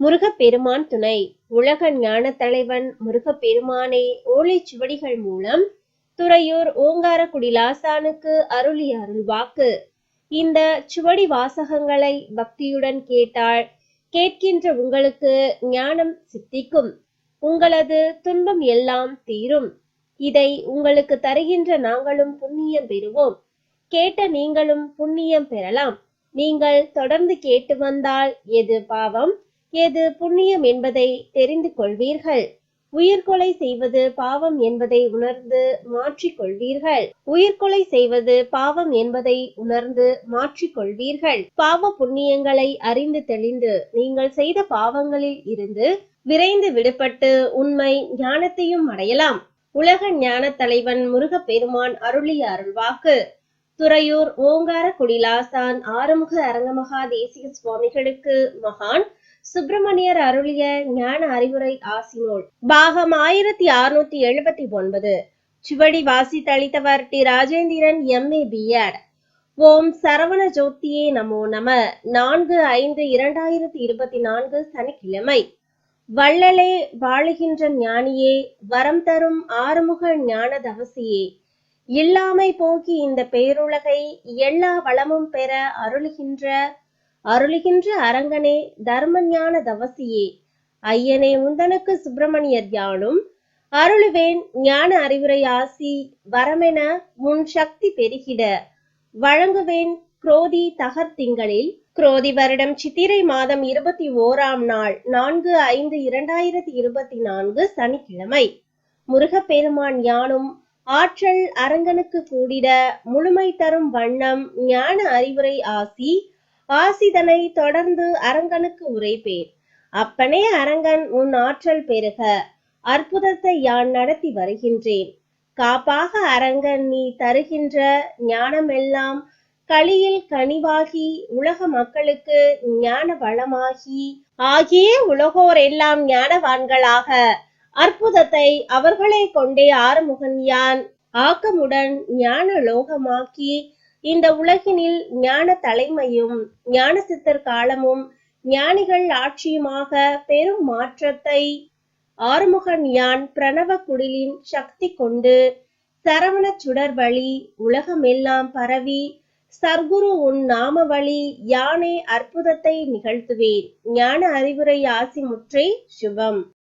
முருகப்பெருமான் துணை. உலக ஞான தலைவன் முருகப்பெருமானே ஓலைச்சுவடிகள் மூலம் துறையூர் ஓங்காரக்குடி லாசானுக்கு அருளிய அருள்வாக்கு. இந்த சுவடி வாசகங்களை பக்தியுடன் கேட்டால் கேட்கின்ற உங்களுக்கு ஞானம் சித்திக்கும். உங்களது துன்பம் எல்லாம் தீரும். இதை உங்களுக்கு தருகின்ற நாங்களும் புண்ணியம் பெறுவோம். கேட்ட நீங்களும் புண்ணியம் பெறலாம். நீங்கள் தொடர்ந்து கேட்டு வந்தால் எது பாவம் எது புண்ணியம் என்பதை தெரிந்து கொள்வீர்கள். உயிர்கொலை செய்வது பாவம் என்பதை உணர்ந்து மாற்றிக்கொள்வீர்கள். உயிர்கொலை செய்வது பாவம் என்பதை உணர்ந்து மாற்றிக்கொள்வீர்கள். பாவ புண்ணியங்களை அறிந்து தெளிந்து நீங்கள் செய்த பாவங்களில் இருந்து விரைந்து விடுபட்டு உண்மை ஞானத்தையும் அடையலாம். உலக ஞான தலைவன் முருகப்பெருமான் அருளிய அருள்வாக்கு. துறையூர் ஓங்காரக்குடி லாசான் ஆறுமுக அரங்கமகா தேசிக சுவாமிகளுக்கு மகான் சுப்பிரமணியர் அருளிய ஞான அறிவுரை ஆசினோல் பாகம் 1679. சுவடி வாசித்தளித்தவர் டி. Rajendran MA B.Ed. ஓம் சரவண ஜோதியே நமோ நம. 4/5/2024 சனிக்கிழமை. வள்ளலே வாழுகின்ற ஞானியே, வரம் தரும் ஆறுமுக ஞான தவசியே, இல்லாமை போக்கி இந்த பேருலகை எல்லா வளமும் பெற அருளுகின்ற அரங்கனே, தர்ம ஞான தவசியே, ஐயனே உந்தனுக்கு சுப்பிரமணியர் யானும் அருளுவேன் ஞான அறிவுரை ஆசி வரமென முன் சக்தி பெருகிட வழங்குவேன். குரோதி தகர்த்திங்களில் குரோதி வருடம் சித்திரை மாதம் 21ஆம் நாள் 4/5/2024 சனிக்கிழமை. முருகப்பெருமான் யானும் ஆற்றல் அரங்கனுக்கு கூடிட முழுமை தரும் வண்ணம் ஞான அறிவுரை ஆசிதனை தொடர்ந்து அரங்கனுக்கு உரைப்பேன். அப்பனே அரங்கன் உன் ஆற்றல் பெருக அற்புதத்தை யான் நடத்தி வருகின்றேன். காப்பாக அரங்கன் நீ தருகின்ற ஞானமெல்லாம் களியில் கனிவாகி உலக மக்களுக்கு ஞான வளமாகி ஆகிய உலகோர் எல்லாம் ஞானவான்களாக அற்புதத்தை அவர்களை கொண்டே ஆறுமுகன் யான் ஆக்கமுடன் ஞான லோகமாக்கி இந்த உலகினில் ஞான தலைமையும் ஞான சித்தர் காலமும் ஞானிகள் ஆட்சியுமாக பெரும் மாற்றத்தை ஆறுமுகன் யான் பிரணவ குடிலின் சக்தி கொண்டு சரவண சுடர் வழி உலகமெல்லாம் பரவி சர்க்குரு உன் நாம வழி யானே அற்புதத்தை நிகழ்த்துவேன். ஞான அறிவுரை ஆசி முற்றை சுபம்.